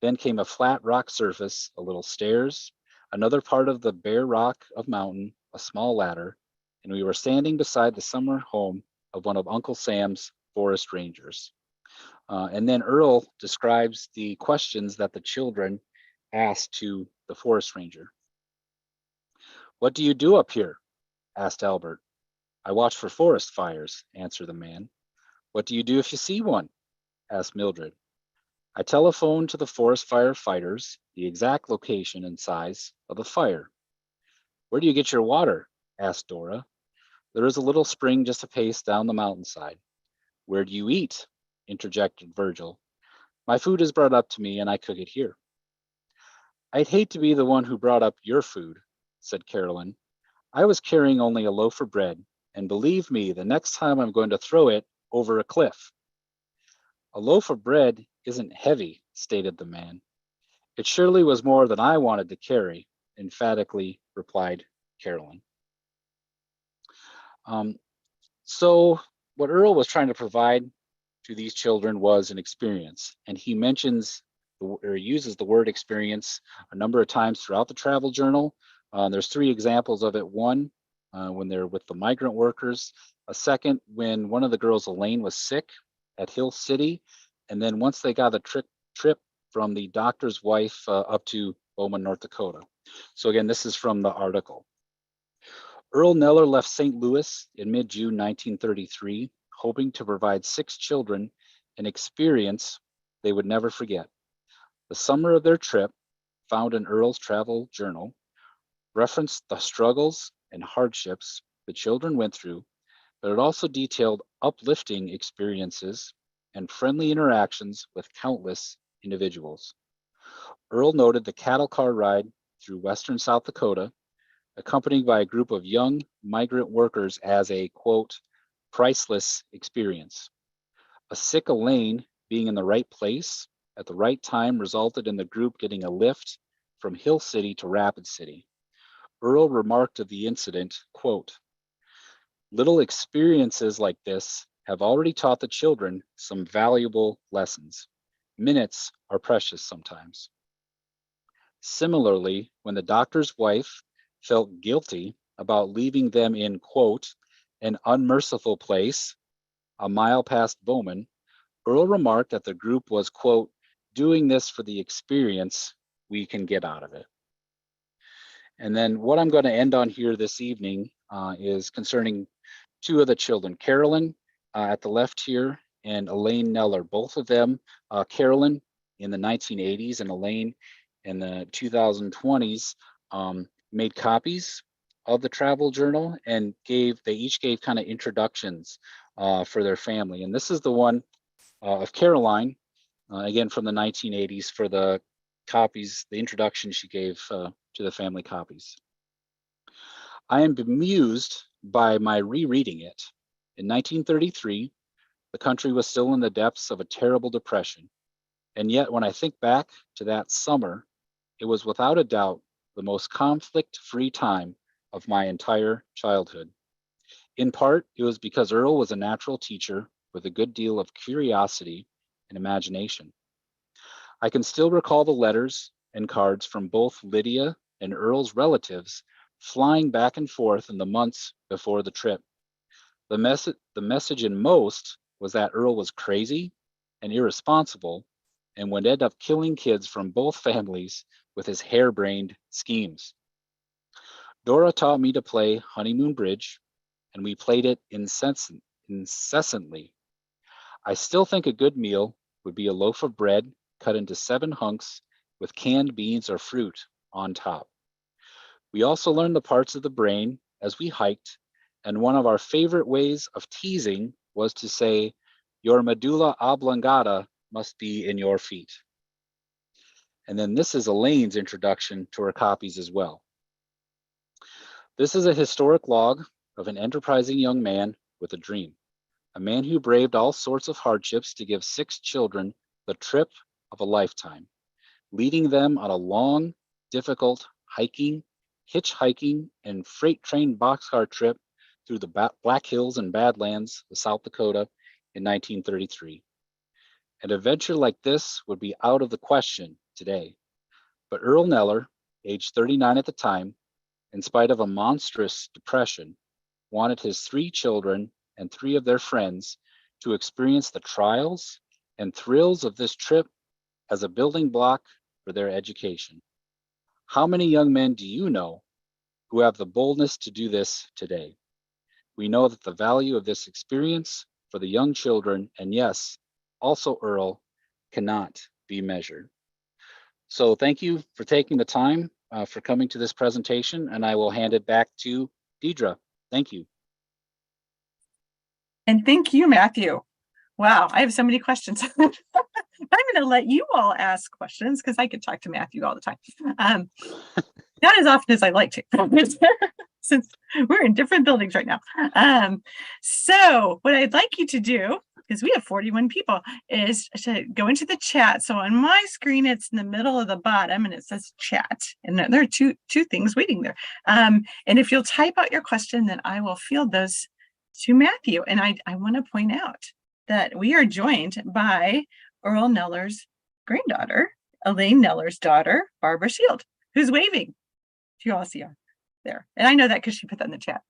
Speaker 2: Then came a flat rock surface, a little stairs, another part of the bare rock of mountain, a small ladder, and we were standing beside the summer home of one of Uncle Sam's forest rangers. And then Earl describes the questions that the children asked to the forest ranger. "What do you do up here?" asked Albert. "I watch for forest fires," answered the man. "What do you do if you see one?" asked Mildred. "I telephone to the forest fire fighters the exact location and size of the fire." "Where do you get your water?" asked Dora. "There is a little spring just a pace down the mountainside." "Where do you eat?" interjected Virgil. "My food is brought up to me and I cook it here." "I'd hate to be the one who brought up your food," said Carolyn. "I was carrying only a loaf of bread, and believe me, the next time I'm going to throw it over a cliff." "A loaf of bread isn't heavy," stated the man. "It surely was more than I wanted to carry," emphatically replied Carolyn. Um, so what Earl was trying to provide to these children was an experience, and he mentions or uses the word experience a number of times throughout the travel journal. There's three examples of it. One, when they're with the migrant workers. A second, when one of the girls, Elaine, was sick at Hill City. And then once they got a trip from the doctor's wife up to Bowman, North Dakota. So again, this is from the article. Earl Neller left St. Louis in mid-June 1933, hoping to provide 6 children an experience they would never forget. The summer of their trip, found in Earl's travel journal, referenced the struggles and hardships the children went through, but it also detailed uplifting experiences and friendly interactions with countless individuals. Earl noted the cattle car ride through western South Dakota, accompanied by a group of young migrant workers, as a, quote, priceless experience. A sick Elaine being in the right place at the right time resulted in the group getting a lift from Hill City to Rapid City. Earl remarked of the incident, quote, "Little experiences like this have already taught the children some valuable lessons. Minutes are precious sometimes." Similarly, when the doctor's wife felt guilty about leaving them in, quote, "an unmerciful place a mile past Bowman," Earl remarked that the group was, quote, "doing this for the experience we can get out of it." And then what I'm going to end on here this evening is concerning 2 of the children, Carolyn at the left here, and Elaine Neller. Both of them, Carolyn in the 1980s and Elaine in the 2020s, made copies of the travel journal and they each gave kind of introductions for their family. And this is the one of Caroline, again from the 1980s, for the copies, the introduction she gave to the family copies. "I am bemused by my rereading it. In 1933, the country was still in the depths of a terrible depression. And yet, when I think back to that summer, it was without a doubt the most conflict-free time of my entire childhood. In part, it was because Earl was a natural teacher with a good deal of curiosity and imagination. I can still recall the letters and cards from both Lydia and Earl's relatives flying back and forth in the months before the trip. The message in most was that Earl was crazy and irresponsible and would end up killing kids from both families with his harebrained schemes. Dora taught me to play Honeymoon Bridge, and we played it incessantly. I still think a good meal would be a loaf of bread cut into 7 hunks with canned beans or fruit on top. We also learned the parts of the brain as we hiked, and one of our favorite ways of teasing was to say, "Your medulla oblongata must be in your feet." And then this is Elaine's introduction to her copies as well. "This is a historic log of an enterprising young man with a dream, a man who braved all sorts of hardships to give 6 children the trip of a lifetime, leading them on a long, difficult hiking, hitchhiking, and freight train boxcar trip through the Black Hills and Badlands of South Dakota in 1933. An adventure like this would be out of the question today. But Earl Neller, age 39 at the time, in spite of a monstrous depression, wanted his 3 children and 3 of their friends to experience the trials and thrills of this trip as a building block for their education. How many young men do you know who have the boldness to do this today? We know that the value of this experience for the young children, and yes, also Earl, cannot be measured. So thank you for taking the time for coming to this presentation, and I will hand it back to Deidre. Thank you.
Speaker 1: And thank you, Matthew. Wow, I have so many questions. I'm going to let you all ask questions because I could talk to Matthew all the time. Not as often as I'd like to, since we're in different buildings right now. So what I'd like you to do, because we have 41 people, is to go into the chat. So on my screen, it's in the middle of the bottom and it says chat. And there are two things waiting there. And if you'll type out your question, then I will field those to Matthew. And I want to point out that we are joined by Earl Neller's granddaughter, Elaine Neller's daughter, Barbara Shield, who's waving. You all see her there. And I know that because she put that in the chat.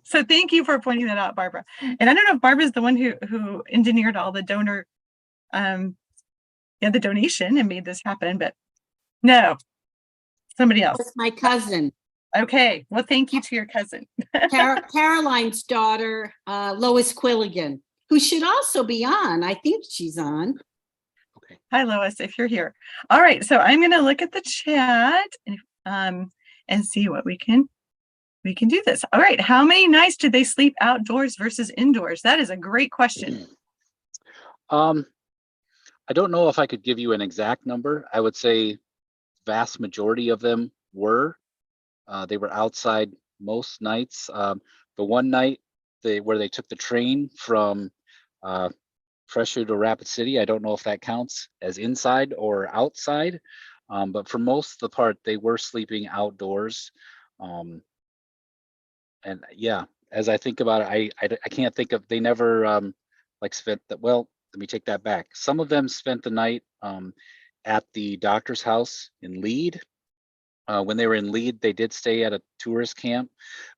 Speaker 1: So thank you for pointing that out, Barbara. And I don't know if Barbara's the one who engineered all the donor, the donation and made this happen, but no, somebody else.
Speaker 3: It's my cousin.
Speaker 1: Okay, well, thank you to your cousin.
Speaker 3: Caroline's daughter, Lois Quilligan, who should also be on. I think she's on.
Speaker 2: Okay.
Speaker 1: Hi, Lois, if you're here. All right, so I'm going to look at the chat and see what we can do this. All right, how many nights did they sleep outdoors versus indoors? That is a great question.
Speaker 2: I don't know if I could give you an exact number. I would say vast majority of them were. They were outside most nights. The one night where they took the train from Fresher to Rapid City, I don't know if that counts as inside or outside, but for most of the part, they were sleeping outdoors. And yeah, as I think about it, I can't think of, they never spent that, well, let me take that back. Some of them spent the night at the doctor's house in Lead. When they were in Lead, they did stay at a tourist camp.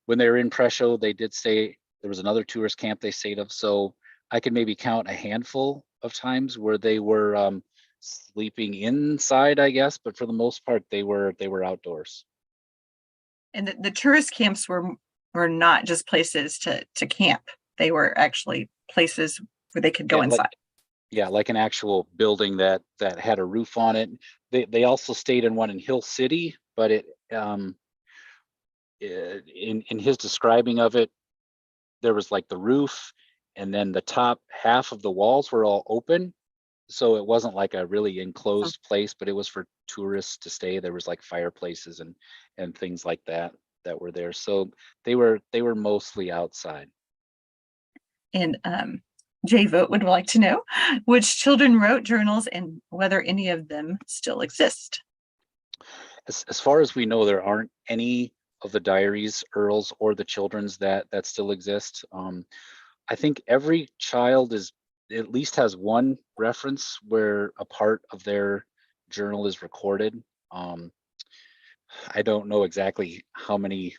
Speaker 2: When they were in Presho, they did stay, there was another tourist camp they stayed of. So I could maybe count a handful of times where they were sleeping inside, I guess, but for the most part, they were outdoors.
Speaker 1: And the tourist camps were not just places to camp. They were actually places where they could go inside.
Speaker 2: Like an actual building that had a roof on it. They also stayed in one in Hill City, but in his describing of it, there was like the roof, and then the top half of the walls were all open, so it wasn't like a really enclosed place, but it was for tourists to stay. There was like fireplaces and things like that were there, so they were mostly outside.
Speaker 1: And Jay Vogt would like to know which children wrote journals and whether any of them still exist.
Speaker 2: As far as we know, there aren't any of the diaries, Earl's or the children's that still exist. I think every child at least has one reference where a part of their journal is recorded. I don't know exactly how many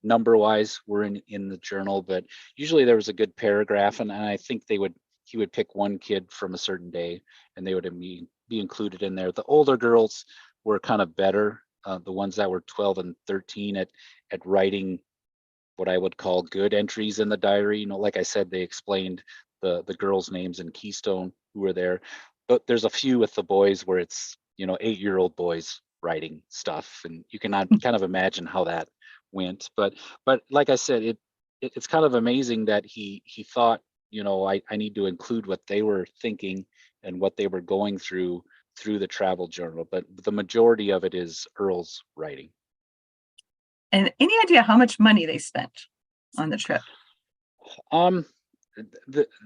Speaker 2: number-wise were in the journal, but usually there was a good paragraph, and I think he would pick one kid from a certain day, and they would be included in there. The older girls were kind of better, the ones that were 12 and 13 at writing what I would call good entries in the diary. You know, like I said, they explained the girls' names in Keystone who were there, but there's a few with the boys where it's 8-year-old boys writing stuff, and you cannot kind of imagine how that went. But like I said, it's kind of amazing that he thought, I need to include what they were thinking and what they were going through the travel journal, but the majority of it is Earl's writing.
Speaker 1: And any idea how much money they spent on the trip?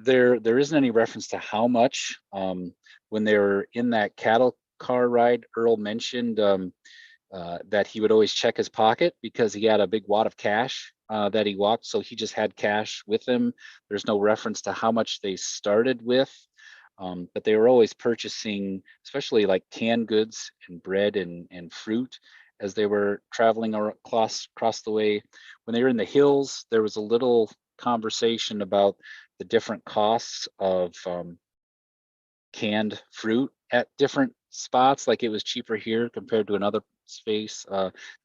Speaker 2: There isn't any reference to how much. When they were in that cattle car ride, Earl mentioned that he would always check his pocket because he had a big wad of cash that he walked, so he just had cash with him. There's no reference to how much they started with. But they were always purchasing, especially like canned goods and bread and fruit as they were traveling across the way. When they were in the hills, there was a little conversation about the different costs of canned fruit at different spots. Like it was cheaper here compared to another space.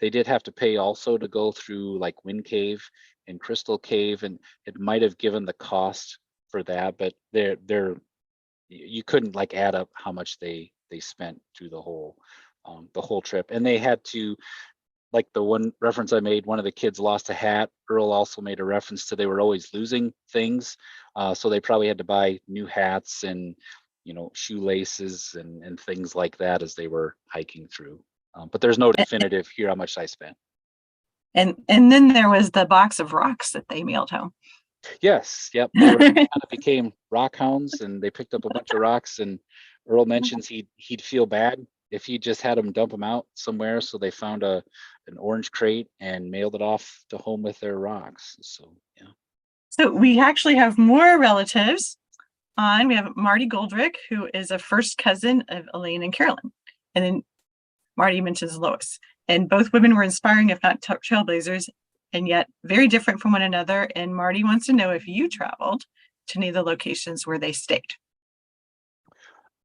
Speaker 2: They did have to pay also to go through like Wind Cave and Crystal Cave, and it might have given the cost for that, but you couldn't like add up how much they spent through the whole trip. And they had to, like the one reference I made, one of the kids lost a hat. Earl also made a reference to they were always losing things, so they probably had to buy new hats and shoelaces and things like that as they were hiking through. But there's no definitive here how much I spent.
Speaker 1: And then there was the box of rocks that they mailed home.
Speaker 2: Yes, yep. They kind of became rock hounds, and they picked up a bunch of rocks. And Earl mentions he'd feel bad if he just had them dump them out somewhere. So they found an orange crate and mailed it off to home with their rocks. So yeah. So
Speaker 1: we actually have more relatives on. We have Marty Goldrick, who is a first cousin of Elaine and Carolyn, and then Marty mentions Lois. And both women were inspiring, if not trailblazers, and yet very different from one another. And Marty wants to know if you traveled to any of the locations where they stayed.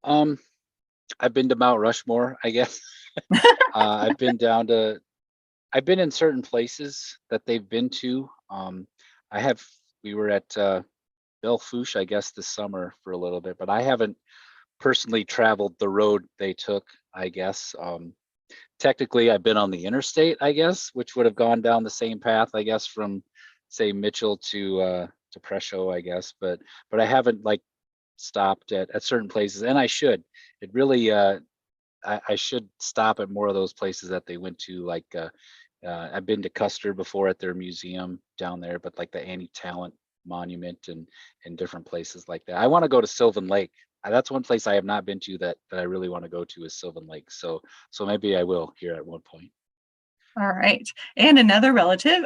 Speaker 2: I've been to Mount Rushmore, I guess. I've been in certain places that they've been to. We were at Belle Fourche, I guess, this summer for a little bit, but I haven't personally traveled the road they took, I guess. Technically, I've been on the interstate, I guess, which would have gone down the same path, I guess, from say Mitchell to Presho, I guess, but I haven't like stopped at certain places, and I should. It really I should stop at more of those places that they went to. Like I've been to Custer before at their museum down there, but like the Annie Talent Monument and different places like that. I want to go to Sylvan Lake. That's one place I have not been to that I really want to go to is Sylvan Lake. So maybe I will here at one point.
Speaker 1: All right. And another relative,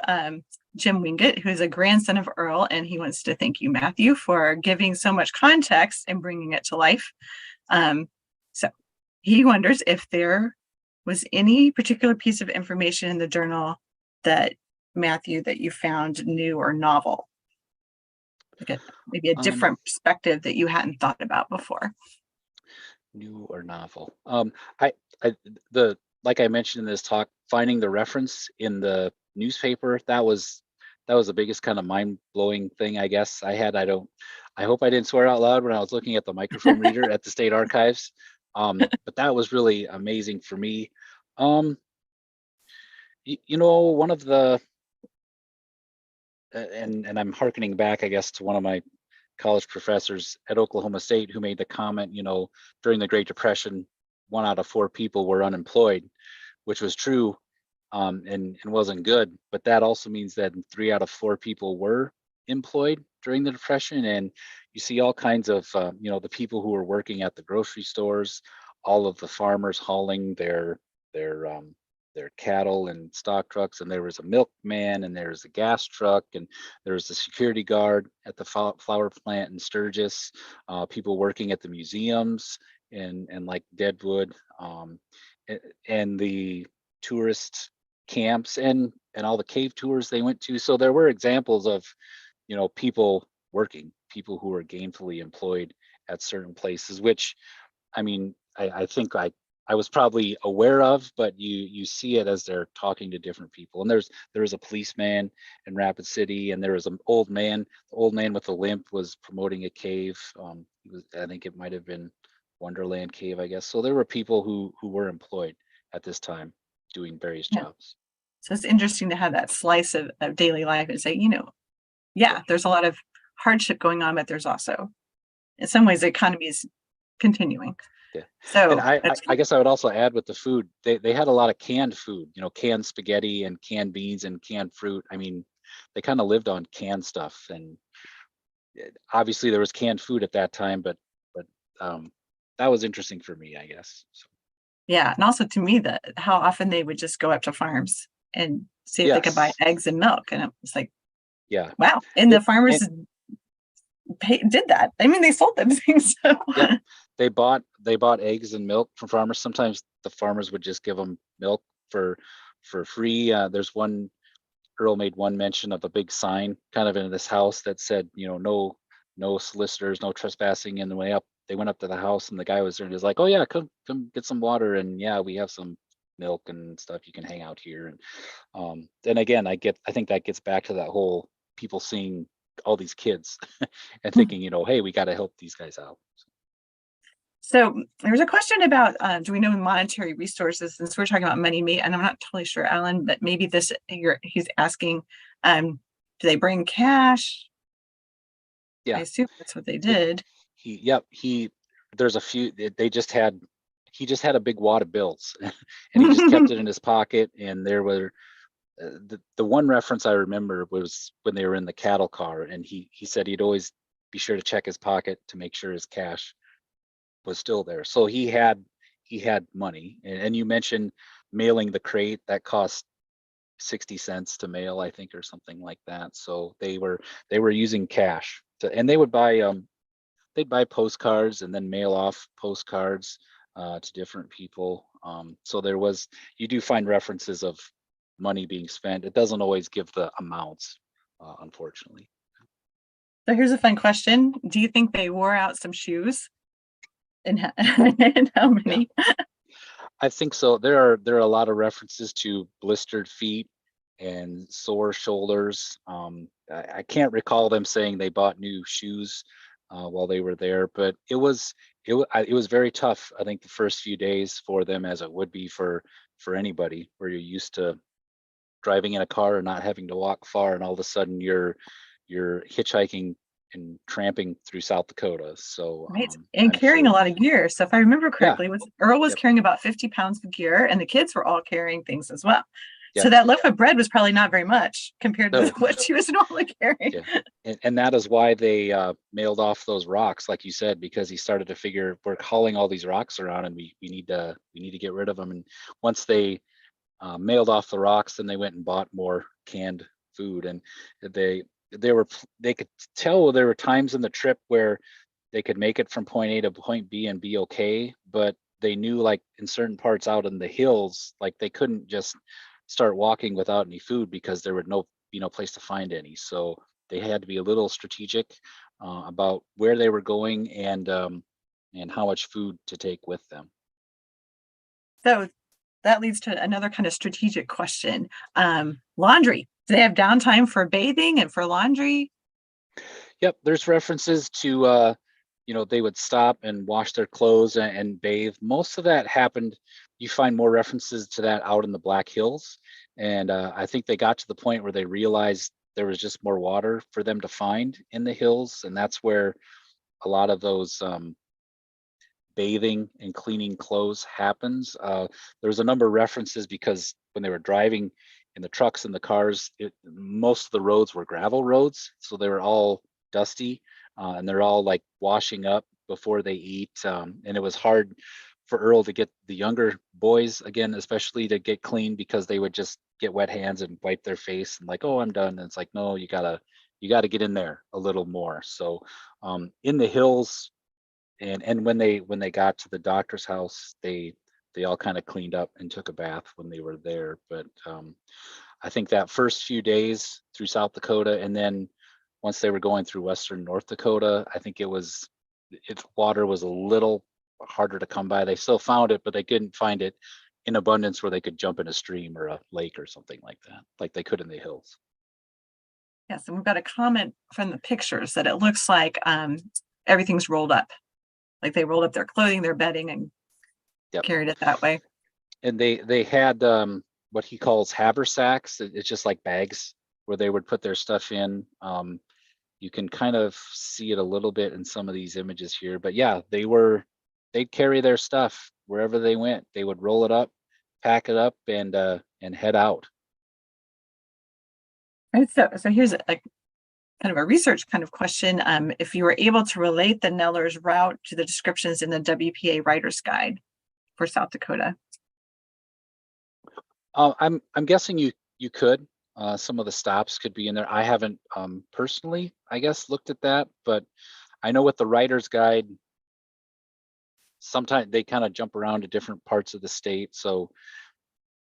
Speaker 1: Jim Wingate, who's a grandson of Earl, and he wants to thank you, Matthew, for giving so much context and bringing it to life. So he wonders if there was any particular piece of information in the journal that, Matthew, that you found new or novel. Maybe a different perspective that you hadn't thought about before.
Speaker 2: New or novel. Like I mentioned in this talk, finding the reference in the newspaper, that was the biggest kind of mind-blowing thing, I guess, I had. I hope I didn't swear out loud when I was looking at the microfilm reader at the state archives. But that was really amazing for me. One of the and I'm hearkening back, I guess, to one of my college professors at Oklahoma State who made the comment, during the Great Depression, 1 out of 4 people were unemployed, which was true, and wasn't good. But that also means that 3 out of 4 people were employed during the Depression. And you see all kinds of, the people who were working at the grocery stores, all of the farmers hauling their cattle and stock trucks, and there was a milkman, and there was a gas truck, and there was a security guard at the flower plant in Sturgis, people working at the museums and like Deadwood, and the tourist camps and all the cave tours they went to. So there were examples of, people working, people who were gainfully employed at certain places, which, I mean, I think I was probably aware of, but you see it as they're talking to different people. And there was a policeman in Rapid City, and there was an old man. The old man with the limp was promoting a cave. I think it might have been Wonderland Cave, I guess. So there were people who were employed at this time doing various jobs.
Speaker 1: So it's interesting to have that slice of daily life and say, there's a lot of hardship going on, but there's also, in some ways, the economy is continuing.
Speaker 2: Yeah.
Speaker 1: So
Speaker 2: and I guess I would also add with the food, they had a lot of canned food, canned spaghetti and canned beans and canned fruit. I mean, they kind of lived on canned stuff, and obviously there was canned food at that time, but that was interesting for me, I guess. So.
Speaker 1: Yeah, and also to me, how often they would just go up to farms and see if they could buy eggs and milk, and it was like, wow. And the farmers did that. I mean, they sold them things. So.
Speaker 2: Yep. They bought eggs and milk from farmers. Sometimes the farmers would just give them milk for free. There's one, Earl made one mention of a big sign kind of in this house that said, no solicitors, no trespassing. And they went up to the house, and the guy was there and he was like, oh yeah, come get some water. And yeah, we have some milk and stuff. You can hang out here. And again, I think that gets back to that whole people seeing all these kids and thinking, hey, we got to help these guys out.
Speaker 1: So there's a question about, do we know monetary resources, since we're talking about money, and I'm not totally sure, Alan, but maybe he's asking, do they bring cash?
Speaker 2: Yeah.
Speaker 1: I assume that's what they did.
Speaker 2: There's a few, he just had a big wad of bills and he just kept it in his pocket. And there were, the one reference I remember was when they were in the cattle car, and he said he'd always be sure to check his pocket to make sure his cash was still there. So he had money. And you mentioned mailing the crate, that cost 60 cents to mail, I think, or something like that. So they were using cash and they would buy they'd buy postcards and then mail off postcards to different people. So you do find references of money being spent. It doesn't always give the amounts, unfortunately.
Speaker 1: So here's a fun question. Do you think they wore out some shoes? And how many?
Speaker 2: Yeah. I think so. There are a lot of references to blistered feet and sore shoulders. I can't recall them saying they bought new shoes while they were there, but it was very tough. I think the first few days for them, as it would be for anybody, where you're used to driving in a car and not having to walk far, and all of a sudden you're hitchhiking and tramping through South Dakota. So
Speaker 1: right. And carrying a lot of gear. So if I remember correctly, Earl was carrying about 50 pounds of gear, and the kids were all carrying things as well. So that loaf of bread was probably not very much compared to what she was normally carrying.
Speaker 2: And that is why they mailed off those rocks, like you said, because he started to figure, we're hauling all these rocks around, and we need to get rid of them. And once they mailed off the rocks, then they went and bought more canned food. And they could tell there were times in the trip where they could make it from point A to point B and be okay, but they knew, like, in certain parts out in the hills, like, they couldn't just start walking without any food because there would be no place to find any. So they had to be a little strategic about where they were going and how much food to take with them.
Speaker 1: So that leads to another kind of strategic question. Laundry. Do they have downtime for bathing and for laundry?
Speaker 2: Yep, there's references to they would stop and wash their clothes and bathe. Most of that happened. You find more references to that out in the Black Hills. And I think they got to the point where they realized there was just more water for them to find in the hills. And that's where a lot of those bathing and cleaning clothes happens. There's a number of references because when they were driving in the trucks and the cars, most of the roads were gravel roads. So they were all dusty and they're all like washing up before they eat. And it was hard for Earl to get the younger boys, again, especially, to get clean, because they would just get wet hands and wipe their face and like, oh, I'm done. And it's like, no, you gotta get in there a little more. So in the hills, and when they got to the doctor's house, they all kind of cleaned up and took a bath when they were there. But I think that first few days through South Dakota, and then once they were going through western North Dakota, I think its water was a little harder to come by. They still found it, but they couldn't find it in abundance where they could jump in a stream or a lake or something like that, like they could in the hills.
Speaker 1: Yes, and we've got a comment from the pictures that it looks like everything's rolled up. Like they rolled up their clothing, their bedding, and carried it that way.
Speaker 2: And they had what he calls haversacks. It's just like bags where they would put their stuff in. You can kind of see it a little bit in some of these images here, but yeah, they'd carry their stuff wherever they went. They would roll it up, pack it up, and head out.
Speaker 1: Right. So here's a kind of a research kind of question. If you were able to relate the Nellers' route to the descriptions in the WPA Writer's Guide for South Dakota.
Speaker 2: I'm guessing you could. Some of the stops could be in there. I haven't personally, I guess, looked at that, but I know with the writer's guide, sometimes they kind of jump around to different parts of the state. So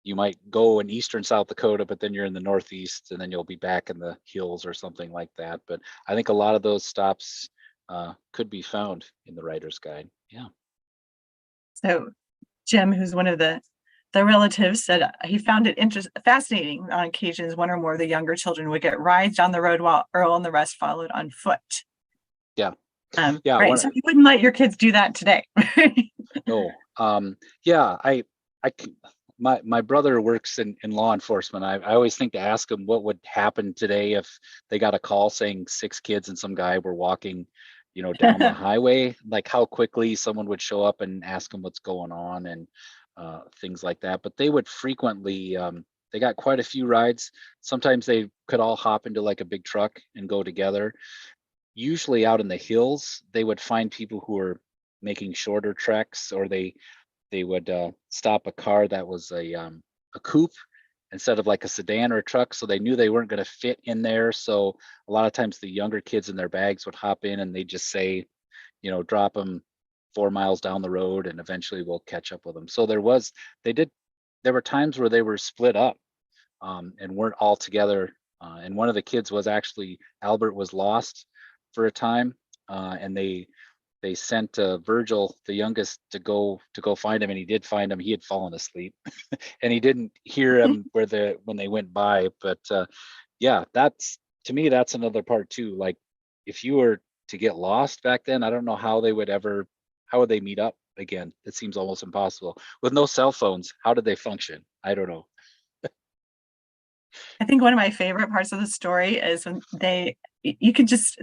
Speaker 2: you might go in eastern South Dakota, but then you're in the Northeast, and then you'll be back in the hills or something like that. But I think a lot of those stops could be found in the writer's guide. Yeah.
Speaker 1: So Jim, who's one of the relatives, said he found it fascinating on occasions one or more of the younger children would get rides down the road while Earl and the rest followed on foot.
Speaker 2: Yeah.
Speaker 1: Yeah. Right.
Speaker 2: One,
Speaker 1: So you wouldn't let your kids do that today.
Speaker 2: no. Yeah. My brother works in law enforcement. I always think to ask him what would happen today if they got a call saying 6 kids and some guy were walking, down the highway, like how quickly someone would show up and ask them what's going on and things like that. But they would frequently, they got quite a few rides. Sometimes they could all hop into like a big truck and go together. Usually out in the hills, they would find people who were making shorter treks, or they would stop a car that was a coupe instead of like a sedan or a truck. So they knew they weren't going to fit in there. So a lot of times the younger kids in their bags would hop in and they just say, drop them 4 miles down the road and eventually we'll catch up with them. So there were times where they were split up and weren't all together. And one of the kids was actually, Albert was lost for a time, and they sent Virgil, the youngest, to go find him, and he did find him. He had fallen asleep, and he didn't hear him when they went by. But yeah, to me, that's another part too. Like if you were to get lost back then, I don't know how would they meet up again? It seems almost impossible with no cell phones. How did they function? I don't know.
Speaker 1: I think one of my favorite parts of the story is when you can just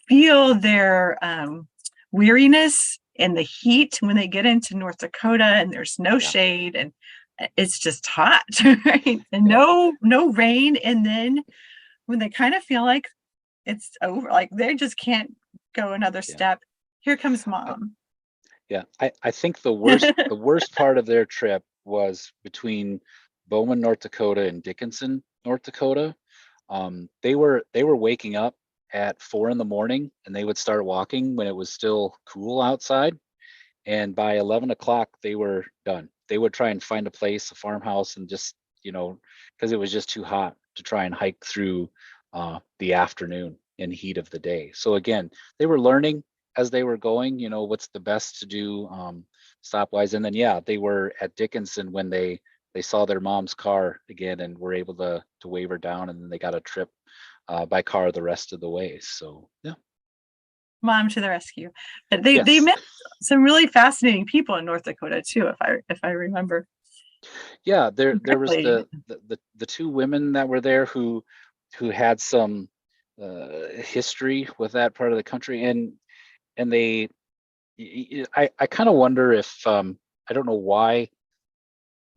Speaker 1: feel their weariness and the heat when they get into North Dakota and there's no shade and it's just hot, right? And no rain. And then when they kind of feel like it's over, like they just can't go another step, here comes mom.
Speaker 2: Yeah, I think the worst part of their trip was between Bowman, North Dakota and Dickinson, North Dakota. They were waking up at 4 a.m. and they would start walking when it was still cool outside. And by 11 o'clock, they were done. They would try and find a place, a farmhouse, and just, because it was just too hot to try and hike through the afternoon and heat of the day. So again, they were learning as they were going, what's the best to do stop-wise. And then, they were at Dickinson when they saw their mom's car again and were able to wave her down, and then they got a trip by car the rest of the way. So yeah,
Speaker 1: mom to the rescue. But they met some really fascinating people in North Dakota too, if I remember.
Speaker 2: Yeah, there was the 2 women that were there who had some history with that part of the country, and I kind of wonder if I don't know why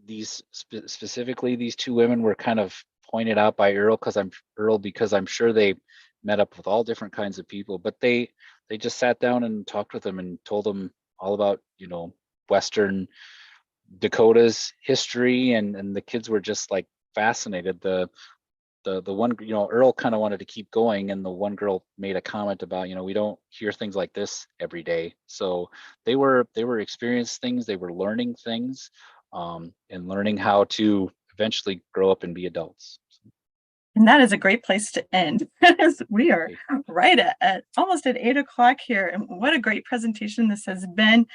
Speaker 2: specifically these 2 women were kind of pointed out by Earl, because I'm sure they met up with all different kinds of people, but they just sat down and talked with them and told them all about Western Dakota's history, and the kids were just like fascinated. The one, Earl kind of wanted to keep going, and the one girl made a comment about, we don't hear things like this every day. So they were experiencing things, they were learning things, and learning how to eventually grow up and be adults.
Speaker 1: And that is a great place to end. We are right at almost at 8 o'clock here. And what a great presentation this has been.